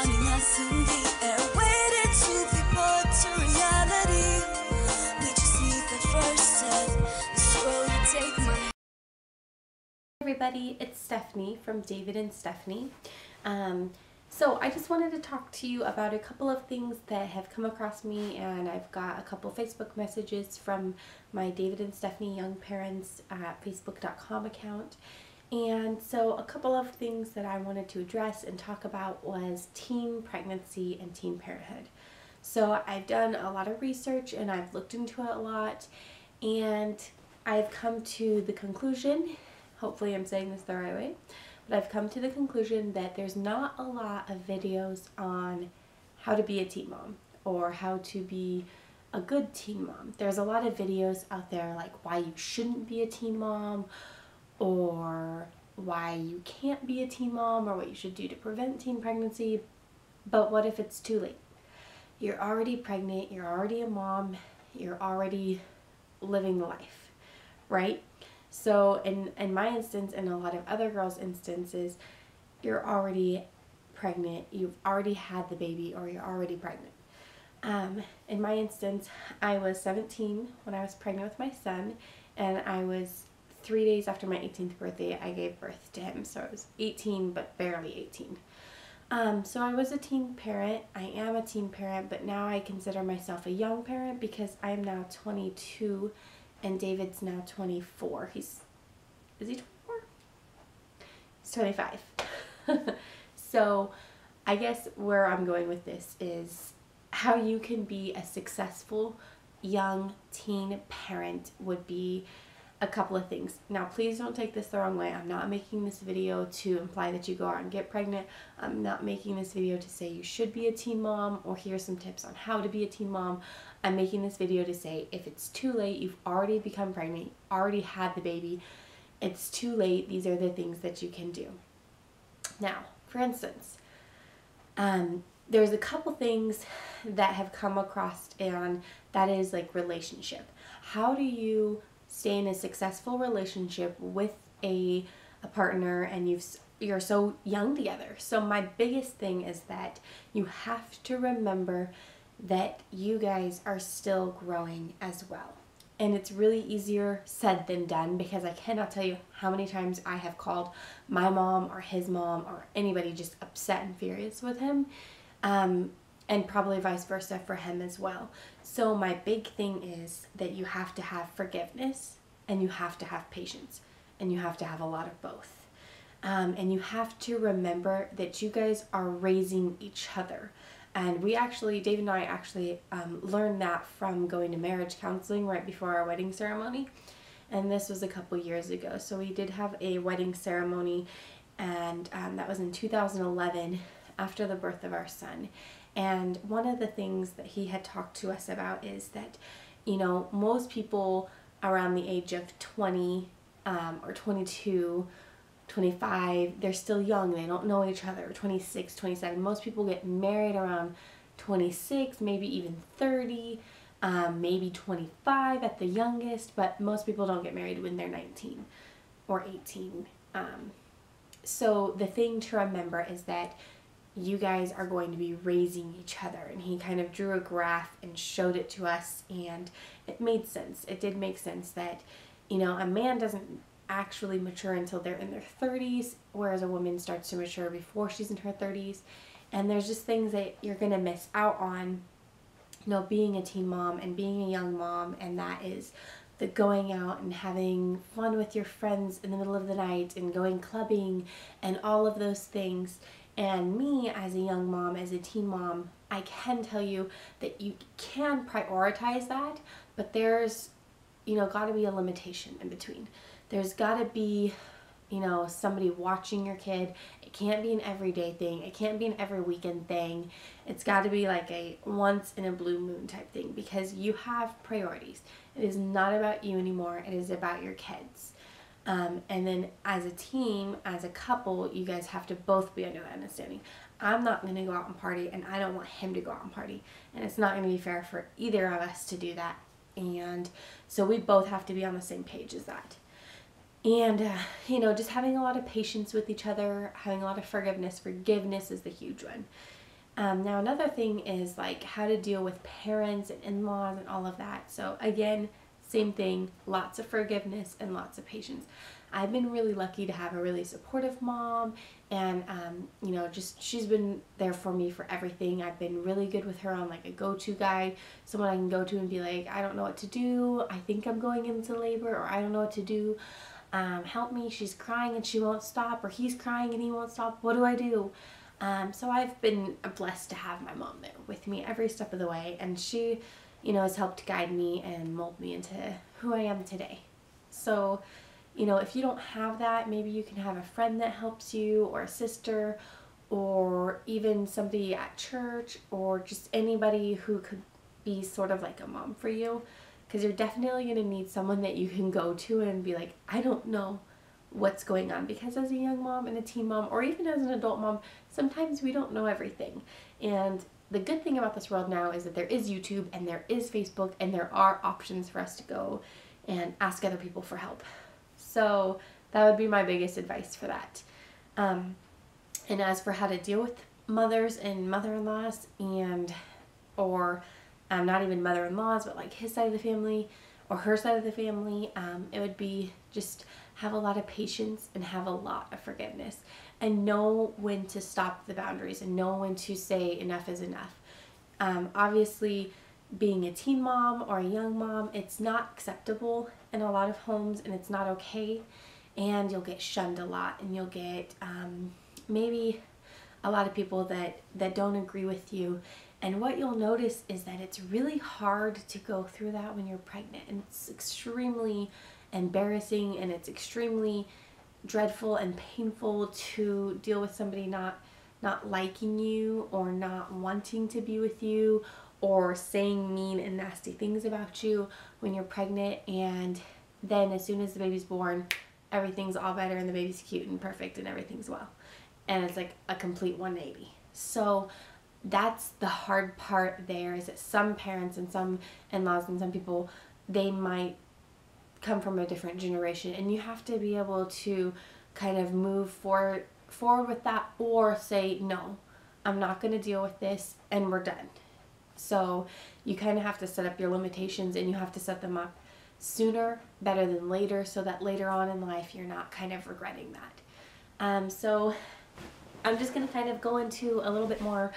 running through the air, waiting to be brought to reality. We just need the first step, slowly take my hand. Everybody, it's Stephanie from David and Stephanie. So I just wanted to talk to you about a couple of things that have come across me, and I've got a couple Facebook messages from my David and Stephanie Young Parents at Facebook.com account. And so a couple of things that I wanted to address and talk about was teen pregnancy and teen parenthood. So I've done a lot of research and I've looked into it a lot, and I've come to the conclusion, hopefully I'm saying this the right way, but I've come to the conclusion that there's not a lot of videos on how to be a teen mom or how to be a good teen mom. There's a lot of videos out there like why you shouldn't be a teen mom, or why you can't be a teen mom, or what you should do to prevent teen pregnancy. But what if it's too late? You're already pregnant, you're already a mom, you're already living the life, right? So in my instance, and a lot of other girls' instances, you're already pregnant, you've already had the baby, or you're already pregnant. In my instance, I was 17 when I was pregnant with my son, and I was 3 days after my 18th birthday, I gave birth to him. So I was 18, but barely 18. So I was a teen parent. I am a teen parent, but now I consider myself a young parent because I am now 22 and David's now 24. Is he 24? He's 25. So I guess where I'm going with this is how you can be a successful young teen parent would be a couple of things. Now, please don't take this the wrong way. I'm not making this video to imply that you go out and get pregnant. I'm not making this video to say you should be a teen mom or here's some tips on how to be a teen mom. I'm making this video to say if it's too late, you've already become pregnant, already had the baby, it's too late, these are the things that you can do. Now, for instance, there's a couple things that have come across, and that is like relationship. How do you stay in a successful relationship with a partner and you're so young together? So my biggest thing is that you have to remember that you guys are still growing as well. And it's really easier said than done, because I cannot tell you how many times I have called my mom or his mom or anybody just upset and furious with him, and probably vice versa for him as well. So my big thing is that you have to have forgiveness, and you have to have patience, and you have to have a lot of both. And you have to remember that you guys are raising each other. And Dave and I actually learned that from going to marriage counseling right before our wedding ceremony. And this was a couple years ago. So we did have a wedding ceremony, and that was in 2011 after the birth of our son. And one of the things that he had talked to us about is that, most people around the age of 20 or 22, 25, they're still young, they don't know each other, 26, 27. Most people get married around 26, maybe even 30, maybe 25 at the youngest, but most people don't get married when they're 19 or 18. So the thing to remember is that you guys are going to be raising each other. And he kind of drew a graph and showed it to us, and it made sense. It did make sense that, a man doesn't actually mature until they're in their 30s, whereas a woman starts to mature before she's in her 30s. And there's just things that you're going to miss out on, being a teen mom and being a young mom, and that is the going out and having fun with your friends in the middle of the night and going clubbing and all of those things. And me, as a young mom, as a teen mom, I can tell you that you can prioritize that, but there's, got to be a limitation in between. There's got to be, somebody watching your kid. It can't be an everyday thing. It can't be an every weekend thing. It's got to be like a once in a blue moon type thing, because you have priorities. It is not about you anymore. It is about your kids. And then as a team, as a couple, you guys have to both be under that understanding. I'm not going to go out and party, and I don't want him to go out and party. And it's not going to be fair for either of us to do that. And so we both have to be on the same page as that. And, just having a lot of patience with each other, having a lot of forgiveness. Forgiveness is the huge one. Now another thing is like how to deal with parents and in-laws and all of that. So again, same thing, lots of forgiveness and lots of patience. I've been really lucky to have a really supportive mom, and you know, just she's been there for me for everything. I've been really good with her on like a go-to guy, someone I can go to and be like, I don't know what to do, I think I'm going into labor, or I don't know what to do. Help me, she's crying and she won't stop, or he's crying and he won't stop. What do I do? So I've been blessed to have my mom there with me every step of the way, and she, you know, has helped guide me and mold me into who I am today. So, you know, if you don't have that, maybe you can have a friend that helps you, or a sister, or even somebody at church, or just anybody who could be sort of like a mom for you, because you're definitely going to need someone that you can go to and be like, I don't know what's going on, because as a young mom and a teen mom, or even as an adult mom, sometimes we don't know everything. And the good thing about this world now is that there is YouTube and there is Facebook, and there are options for us to go and ask other people for help. So that would be my biggest advice for that. And as for how to deal with mothers and mother-in-laws, and or not even mother-in-laws, but like his side of the family or her side of the family, it would be just have a lot of patience and have a lot of forgiveness, and know when to stop the boundaries and know when to say enough is enough. Obviously, being a teen mom or a young mom, it's not acceptable in a lot of homes, and it's not okay, and you'll get shunned a lot, and you'll get maybe a lot of people that don't agree with you. And what you'll notice is that it's really hard to go through that when you're pregnant, and it's extremely embarrassing, and it's extremely dreadful and painful to deal with somebody not liking you, or not wanting to be with you, or saying mean and nasty things about you when you're pregnant. And then as soon as the baby's born, everything's all better, and the baby's cute and perfect and everything's well, and it's like a complete 180. So that's the hard part there, is that some parents and some in-laws and some people, they might come from a different generation, and you have to be able to kind of move forward with that, or say, no, I'm not going to deal with this, and we're done. So you kind of have to set up your limitations, and you have to set them up sooner better than later, so that later on in life you're not kind of regretting that. So I'm just going to kind of go into a little bit more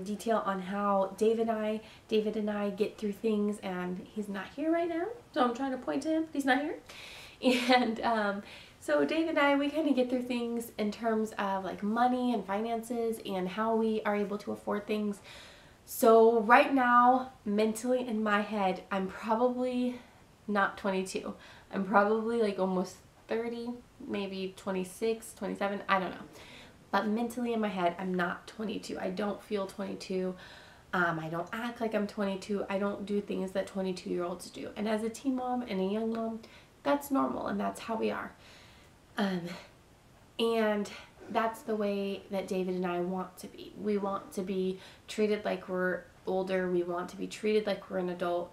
detail on how David and I get through things, and he's not here right now, so I'm trying to point to him, but he's not here. And so Dave and I, we kind of get through things in terms of like money and finances, and how we are able to afford things. So right now, mentally in my head, I'm probably not 22. I'm probably like almost 30, maybe 26, 27, I don't know. But mentally in my head, I'm not 22. I don't feel 22. I don't act like I'm 22. I don't do things that 22-year-olds do. And as a teen mom and a young mom, that's normal, and that's how we are. And that's the way that David and I want to be. We want to be treated like we're older. We want to be treated like we're an adult.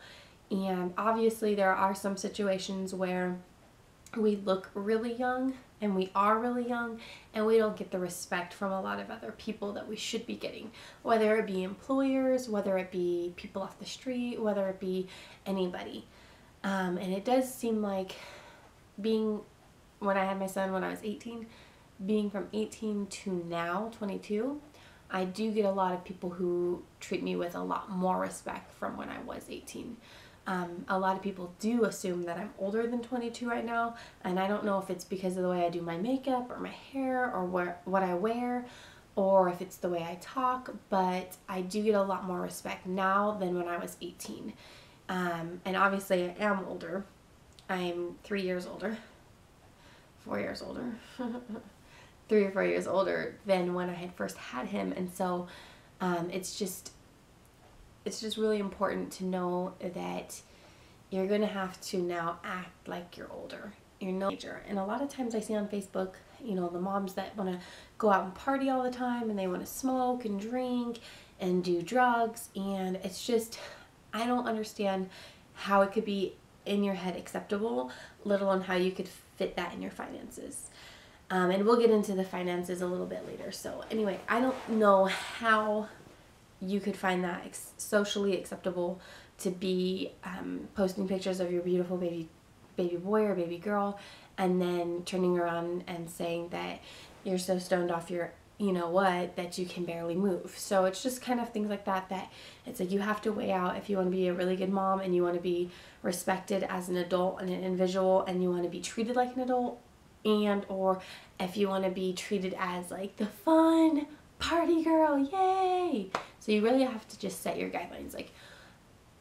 And obviously there are some situations where we look really young, and we are really young, and we don't get the respect from a lot of other people that we should be getting, whether it be employers, whether it be people off the street, whether it be anybody. And it does seem like when I had my son when I was 18, being from 18 to now 22, I do get a lot of people who treat me with a lot more respect from when I was 18. A lot of people do assume that I'm older than 22 right now, and I don't know if it's because of the way I do my makeup or my hair, or what I wear, or if it's the way I talk, but I do get a lot more respect now than when I was 18. And obviously I am older. I'm 3 years older. 4 years older. 3 or 4 years older than when I had first had him, and so it's just really important to know that you're going to have to now act like you're older. You're no teenager. And a lot of times I see on Facebook, you know, the moms that want to go out and party all the time, and they want to smoke and drink and do drugs, and it's just, I don't understand how it could be in your head acceptable, let alone how you could fit that in your finances. And we'll get into the finances a little bit later. So anyway, I don't know how you could find that socially acceptable to be posting pictures of your beautiful baby boy or baby girl, and then turning around and saying that you're so stoned off your you know what that you can barely move. So it's just kind of things like that it's like you have to weigh out if you want to be a really good mom and you want to be respected as an adult and an individual and you want to be treated like an adult, and or if you want to be treated as like the fun party girl, yay. So you really have to just set your guidelines. Like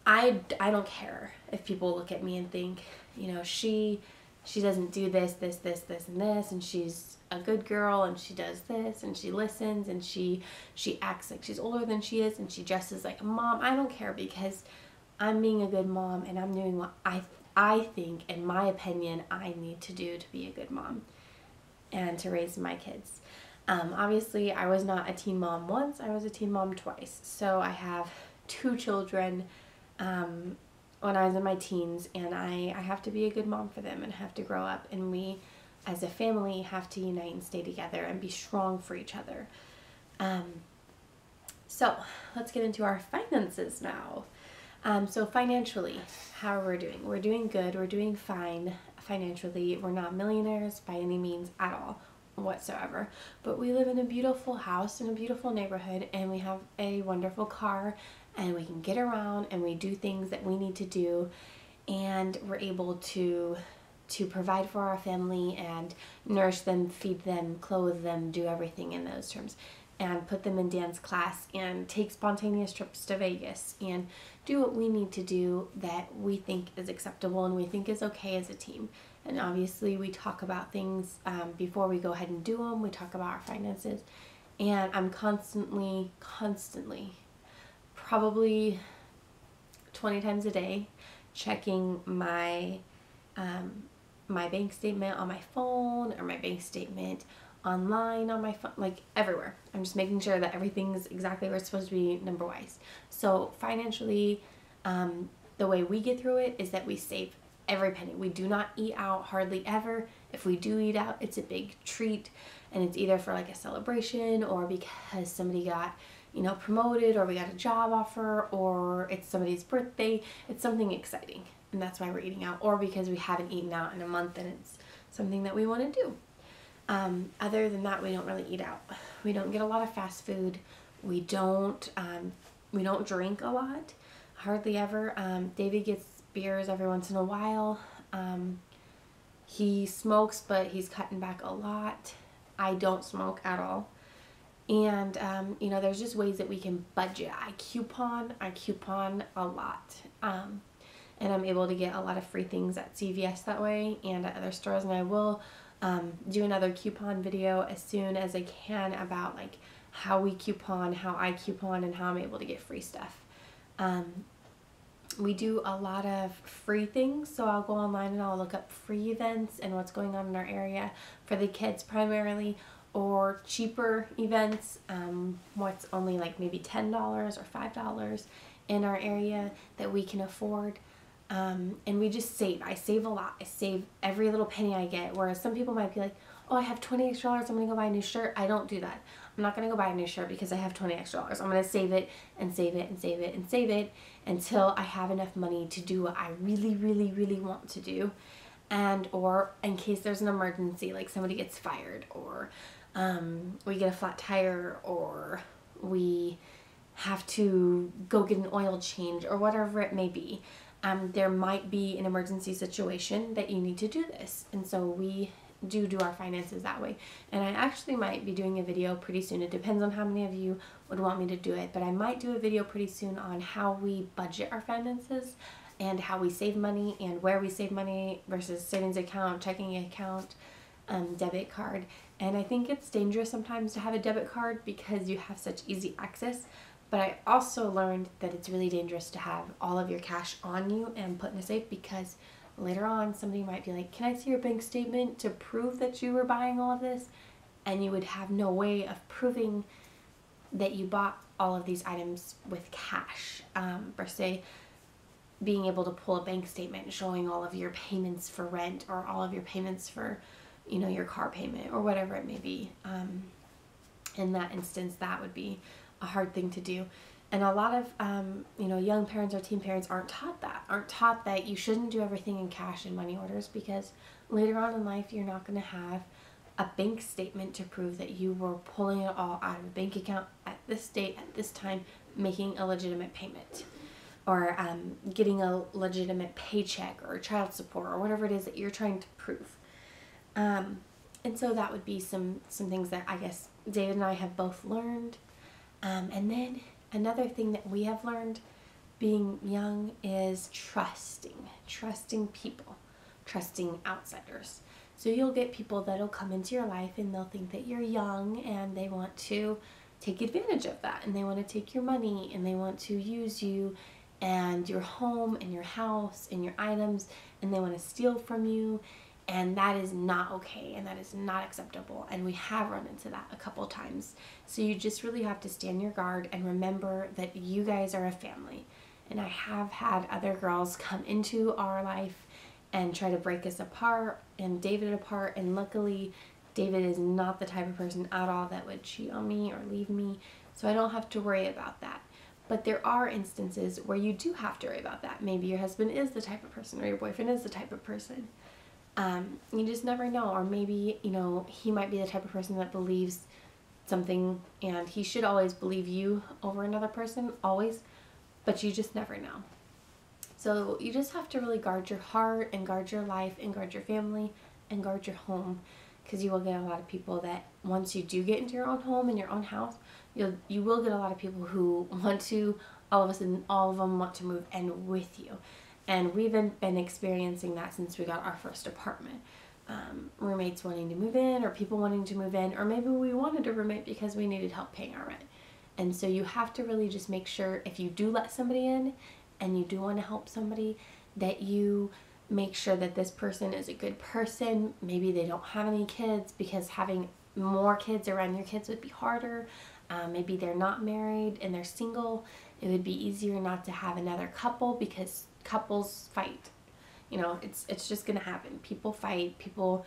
I don't care if people look at me and think, you know, she doesn't do this, and this, and she's a good girl, and she does this, and she listens, and she acts like she's older than she is, and she dresses like a mom. I don't care, because I'm being a good mom, and I'm doing what I think, in my opinion, I need to do to be a good mom and to raise my kids. Obviously, I was not a teen mom once. I was a teen mom twice. So I have 2 children when I was in my teens, and I have to be a good mom for them and have to grow up, and we as a family have to unite and stay together and be strong for each other. So let's get into our finances now. So financially, how are we doing? We're doing good. We're doing fine financially. We're not millionaires by any means at all whatsoever, but we live in a beautiful house in a beautiful neighborhood, and we have a wonderful car, and we can get around, and we do things that we need to do, and we're able to provide for our family and nourish them, feed them, clothe them, do everything in those terms, and put them in dance class and take spontaneous trips to Vegas and do what we need to do that we think is acceptable and we think is okay as a team. And obviously we talk about things before we go ahead and do them. We talk about our finances, and I'm constantly, probably 20 times a day, checking my my bank statement on my phone or my bank statement online on my phone, like everywhere. I'm just making sure that everything's exactly where it's supposed to be, number wise. So financially, the way we get through it is that we save every penny. We do not eat out hardly ever. If we do eat out, it's a big treat, and it's either for like a celebration or because somebody got, you know, promoted, or we got a job offer, or it's somebody's birthday. It's something exciting, and that's why we're eating out, or because we haven't eaten out in a month and it's something that we want to do. Other than that, we don't really eat out. We don't get a lot of fast food. We don't drink a lot, hardly ever. David gets beers every once in a while. He smokes, but he's cutting back a lot. I don't smoke at all. And, you know, there's just ways that we can budget. I coupon a lot. And I'm able to get a lot of free things at CVS that way and at other stores. And I will do another coupon video as soon as I can about like how we coupon, how I coupon, and how I'm able to get free stuff. We do a lot of free things, so I'll go online and I'll look up free events and what's going on in our area for the kids primarily, or cheaper events, what's only like maybe $10 or $5 in our area that we can afford. And we just save. I save a lot. I save every little penny I get, whereas some people might be like, oh, I have $20 extra, I'm going to go buy a new shirt. I don't do that. I'm not going to go buy a new shirt because I have $20 extra. I'm going to save it and save it and save it and save it until I have enough money to do what I really, really, really want to do. And or in case there's an emergency, like somebody gets fired, or we get a flat tire, or we have to go get an oil change, or whatever it may be. There might be an emergency situation that you need to do this. And so we do our finances that way. And I actually might be doing a video pretty soon. It depends on how many of you would want me to do it. But I might do a video pretty soon on how we budget our finances and how we save money and where we save money versus savings account, checking account, debit card. And I think it's dangerous sometimes to have a debit card because you have such easy access. But I also learned that it's really dangerous to have all of your cash on you and put in a safe, because later on somebody might be like, can I see your bank statement to prove that you were buying all of this? And you would have no way of proving that you bought all of these items with cash, versus being able to pull a bank statement showing all of your payments for rent or all of your payments for, you know, your car payment or whatever it may be. In that instance, that would be a hard thing to do. And a lot of, young parents or teen parents aren't taught that you shouldn't do everything in cash and money orders, because later on in life, you're not going to have a bank statement to prove that you were pulling it all out of a bank account at this date, at this time, making a legitimate payment, or getting a legitimate paycheck or child support or whatever it is that you're trying to prove. And so that would be some things that I guess David and I have both learned. And then another thing that we have learned being young is trusting people, trusting outsiders. So you'll get people that'll come into your life and they'll think that you're young and they want to take advantage of that, and they want to take your money and they want to use you and your home and your house and your items, and they want to steal from you. And that is not okay, and that is not acceptable, and we have run into that a couple times. So you just really have to stand your guard and remember that you guys are a family. And I have had other girls come into our life and try to break us apart and David apart, and luckily David is not the type of person at all that would cheat on me or leave me, so I don't have to worry about that. But there are instances where you do have to worry about that. Maybe your husband is the type of person, or your boyfriend is the type of person. You just never know. Or maybe, he might be the type of person that believes something, and he should always believe you over another person, always, but you just never know. So you just have to really guard your heart and guard your life and guard your family and guard your home, because you will get a lot of people that once you do get into your own home and your own house, you will get a lot of people who want to, all of a sudden, all of them want to move in with you. And we've been experiencing that since we got our first apartment. Roommates wanting to move in, or people wanting to move in, or maybe we wanted a roommate because we needed help paying our rent. And so you have to really just make sure, if you do let somebody in and you do want to help somebody, that you make sure that this person is a good person. Maybe they don't have any kids, because having more kids around your kids would be harder. Maybe they're not married and they're single. It would be easier not to have another couple, because couples fight. It's just gonna happen. People fight, people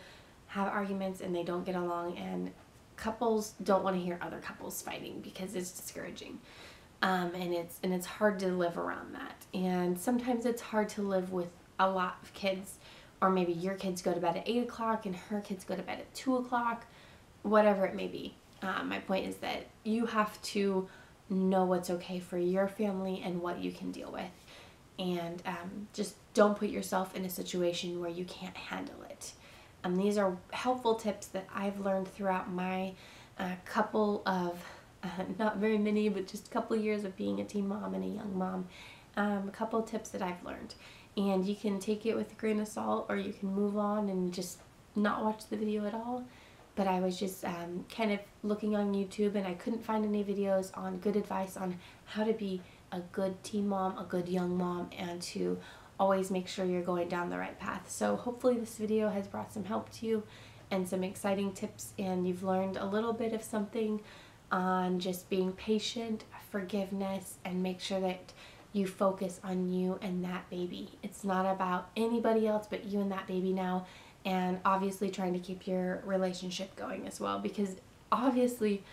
have arguments, and they don't get along, and couples don't want to hear other couples fighting because it's discouraging. And it's hard to live around that. And sometimes it's hard to live with a lot of kids, or maybe your kids go to bed at 8 o'clock and her kids go to bed at 2 o'clock, whatever it may be. My point is that you have to know what's okay for your family and what you can deal with. And just don't put yourself in a situation where you can't handle it. These are helpful tips that I've learned throughout my couple of, not very many, but just a couple years of being a teen mom and a young mom. A couple of tips that I've learned. And you can take it with a grain of salt, or you can move on and just not watch the video at all. But I was just kind of looking on YouTube, and I couldn't find any videos on good advice on how to be a good teen mom, a good young mom, and to always make sure you're going down the right path. So hopefully this video has brought some help to you and some exciting tips, and you've learned a little bit of something on just being patient, forgiveness, and make sure that you focus on you and that baby. It's not about anybody else but you and that baby now, and obviously trying to keep your relationship going as well, because obviously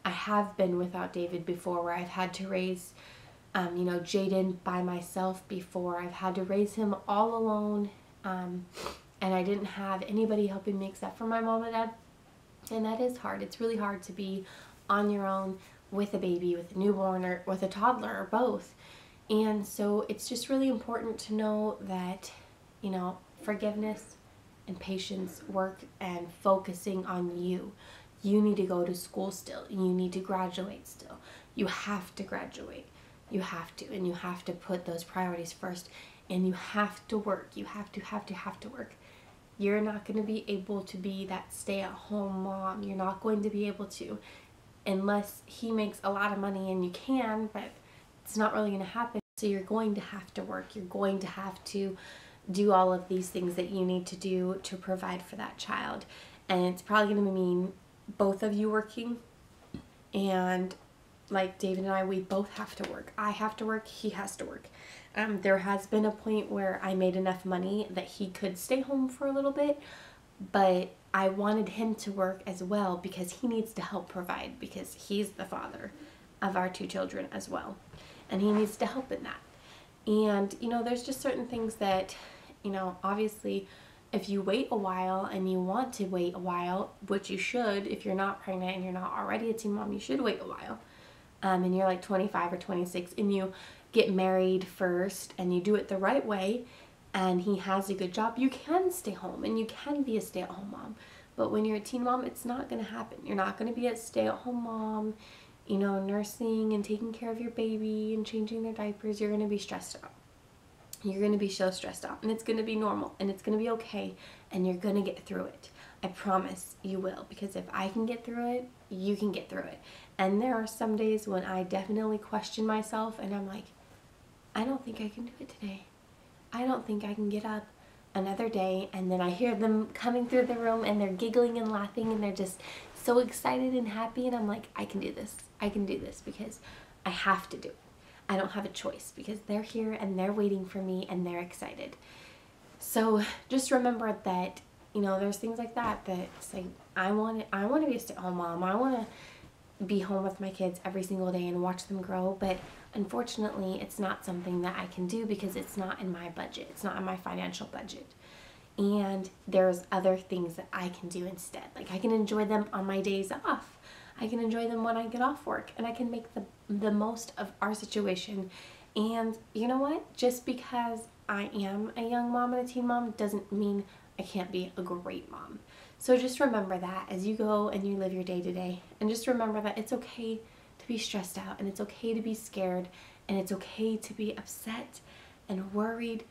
I have been without David before, where I've had to raise Jaden by myself before. I've had to raise him all alone, and I didn't have anybody helping me except for my mom and dad, and that is hard. It's really hard to be on your own with a baby, with a newborn, or with a toddler, or both. And so it's just really important to know that, forgiveness and patience work, and focusing on you. You need to go to school still. You need to graduate still. You have to graduate. You have to. And you have to put those priorities first. And you have to work. You have to work. You're not going to be able to be that stay-at-home mom. You're not going to be able to, unless he makes a lot of money, and you can, but it's not really going to happen. So you're going to have to work. You're going to have to do all of these things that you need to do to provide for that child. And it's probably going to mean both of you working. And like David and I, we both have to work. I have to work. He has to work. There has been a point where I made enough money that he could stay home for a little bit, but I wanted him to work as well, because he needs to help provide, because he's the father. of our 2 children as well. And he needs to help in that. And, there's just certain things that, obviously, if you wait a while and you want to wait a while, which you should, if you're not pregnant and you're not already a teen mom, you should wait a while. And you're like 25 or 26 and you get married first and you do it the right way and he has a good job, you can stay home and you can be a stay-at-home mom. But when you're a teen mom, it's not going to happen. You're not going to be a stay-at-home mom, nursing and taking care of your baby and changing their diapers. You're going to be stressed out. You're going to be so stressed out, and it's going to be normal, and it's going to be okay, and you're going to get through it. I promise you will, because if I can get through it, you can get through it. And there are some days when I definitely question myself, and I'm like, I don't think I can do it today. I don't think I can get up another day. And then I hear them coming through the room, and they're giggling and laughing, and they're just so excited and happy, and I'm like, I can do this. I can do this because I have to do it. I don't have a choice because they're here and they're waiting for me and they're excited. So just remember that, there's things like that say, I want to be a stay-at-home mom. I want to be home with my kids every single day and watch them grow. But unfortunately, it's not something that I can do because it's not in my budget. It's not in my financial budget. And there's other things that I can do instead. Like I can enjoy them on my days off. I can enjoy them when I get off work, and I can make the most of our situation. And you know what? Just because I am a young mom and a teen mom doesn't mean I can't be a great mom. So just remember that as you go and you live your day to day. And just remember that it's okay to be stressed out, and it's okay to be scared, and it's okay to be upset and worried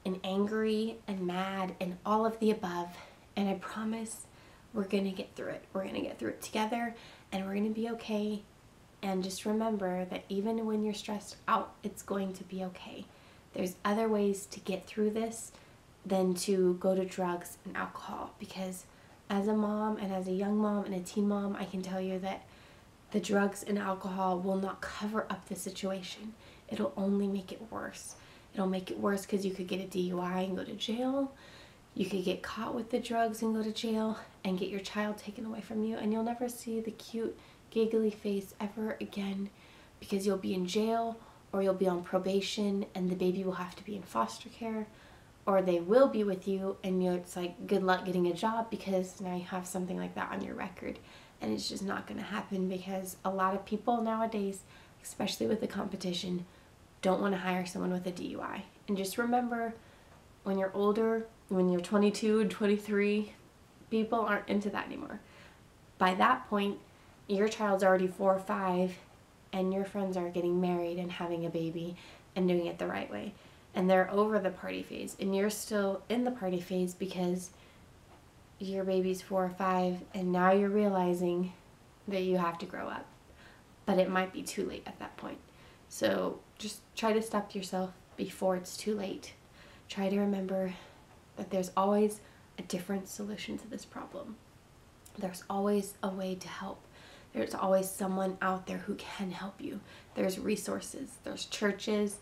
and angry and mad and all of the above. And I promise we're going to get through it. We're going to get through it together, and we're going to be okay. And just remember that even when you're stressed out, it's going to be okay. There's other ways to get through this than to go to drugs and alcohol. Because as a mom and as a young mom and a teen mom, I can tell you that the drugs and alcohol will not cover up the situation. It'll only make it worse. It'll make it worse because you could get a DUI and go to jail. You could get caught with the drugs and go to jail and get your child taken away from you, and you'll never see the cute, giggly face ever again because you'll be in jail or you'll be on probation and the baby will have to be in foster care, or they will be with you and it's like good luck getting a job because now you have something like that on your record. And it's just not going to happen because a lot of people nowadays, especially with the competition, don't want to hire someone with a DUI. And just remember, when you're older, when you're 22 and 23, people aren't into that anymore. By that point, your child's already 4 or 5, and your friends are getting married and having a baby and doing it the right way. And they're over the party phase, and you're still in the party phase because your baby's 4 or 5, and now you're realizing that you have to grow up. But it might be too late at that point. So just try to stop yourself before it's too late. Try to remember that there's always a different solution to this problem. There's always a way to help. There's always someone out there who can help you. There's resources, there's churches,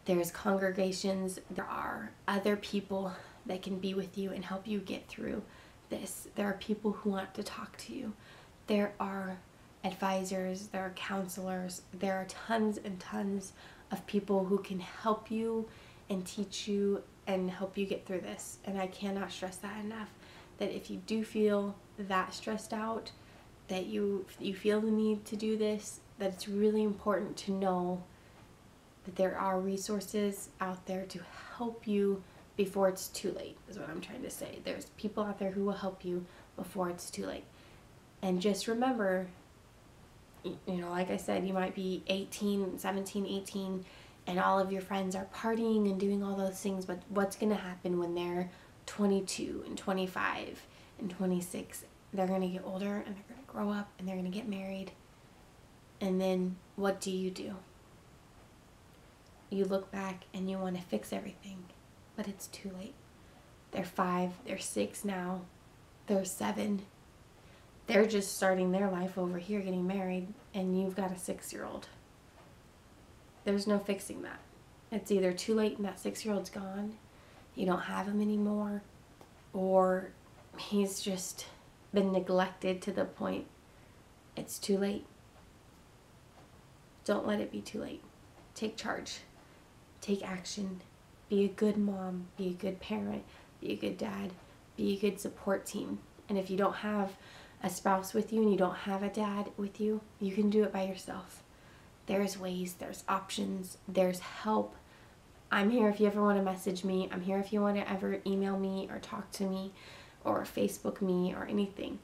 there's congregations, there are other people that can be with you and help you get through this. There are people who want to talk to you. There are advisors, there are counselors, there are tons and tons of people who can help you and teach you and help you get through this. And I cannot stress that enough, that if you do feel that stressed out, that you feel the need to do this, that it's really important to know that there are resources out there to help you before it's too late, is what I'm trying to say. There's people out there who will help you before it's too late. And just remember, like I said, you might be 18, 17, 18, and all of your friends are partying and doing all those things, but what's going to happen when they're 22 and 25 and 26? They're going to get older and they're going to grow up and they're going to get married. And then what do? You look back and you want to fix everything, but it's too late. They're 5, they're 6 now, they're 7. They're just starting their life over here getting married, and you've got a 6-year-old. There's no fixing that. It's either too late and that 6-year-old's gone, you don't have him anymore, or he's just been neglected to the point it's too late. Don't let it be too late. Take charge. Take action. Be a good mom. Be a good parent. Be a good dad. Be a good support team. And if you don't have a spouse with you and you don't have a dad with you, you can do it by yourself. There's ways. There's options. There's help. I'm here if you ever want to message me. I'm here if you want to ever email me or talk to me or Facebook me or anything.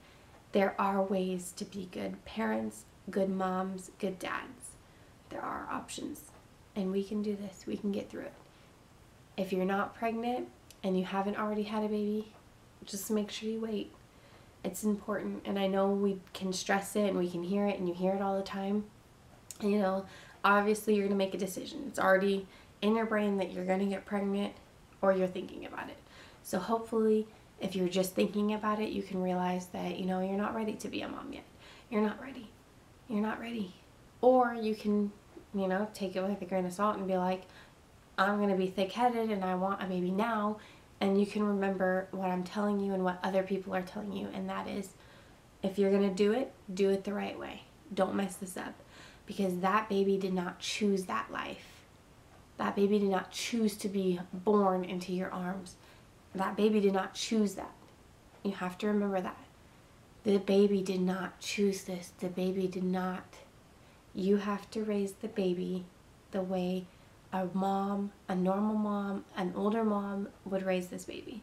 There are ways to be good parents, good moms, good dads. There are options. And we can do this. We can get through it. If you're not pregnant and you haven't already had a baby, just make sure you wait. It's important. And I know we can stress it and we can hear it and you hear it all the time. And, you know, obviously you're going to make a decision. It's already in your brain that you're going to get pregnant or you're thinking about it. So hopefully if you're just thinking about it, you can realize that, you know, you're not ready to be a mom yet. You're not ready. You're not ready. Or you can, you know, take it with a grain of salt and be like, I'm going to be thick-headed and I want a baby now. And you can remember what I'm telling you and what other people are telling you. And that is, if you're going to do it the right way. Don't mess this up. Because that baby did not choose that life. That baby did not choose to be born into your arms. That baby did not choose that. You have to remember that. The baby did not choose this. The baby did not. You have to raise the baby the way a mom, a normal mom, an older mom would raise this baby.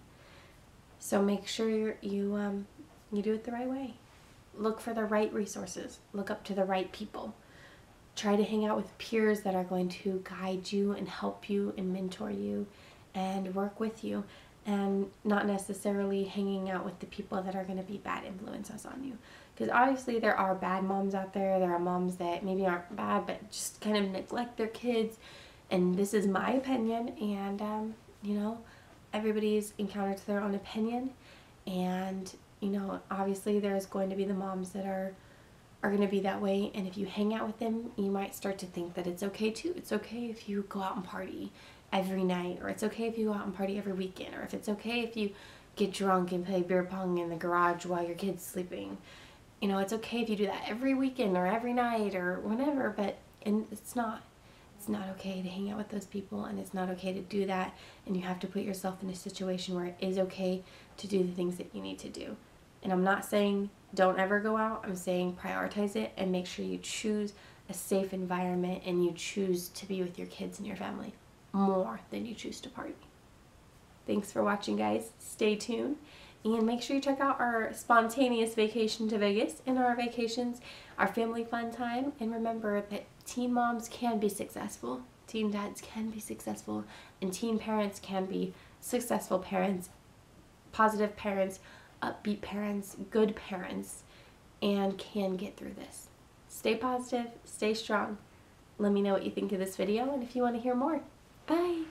So make sure you do it the right way. Look for the right resources. Look up to the right people. Try to hang out with peers that are going to guide you and help you and mentor you and work with you, and not necessarily hanging out with the people that are going to be bad influences on you. Because obviously there are bad moms out there. There are moms that maybe aren't bad but just kind of neglect their kids. And this is my opinion, and you know, everybody's entitled to their own opinion. And you know, obviously there's going to be the moms that are going to be that way, and if you hang out with them, you might start to think that it's okay too. It's okay if you go out and party every night, or it's okay if you go out and party every weekend, or if it's okay if you get drunk and play beer pong in the garage while your kid's sleeping. You know, it's okay if you do that every weekend or every night or whenever, but it's not okay to hang out with those people, and it's not okay to do that, and you have to put yourself in a situation where it is okay to do the things that you need to do. And I'm not saying don't ever go out. I'm saying prioritize it and make sure you choose a safe environment and you choose to be with your kids and your family more than you choose to party. Thanks for watching, guys. Stay tuned. And make sure you check out our spontaneous vacation to Vegas and our vacations, our family fun time. And remember that teen moms can be successful, teen dads can be successful, and teen parents can be successful parents, positive parents, upbeat parents, good parents, and can get through this. Stay positive, stay strong. Let me know what you think of this video and if you want to hear more. Bye!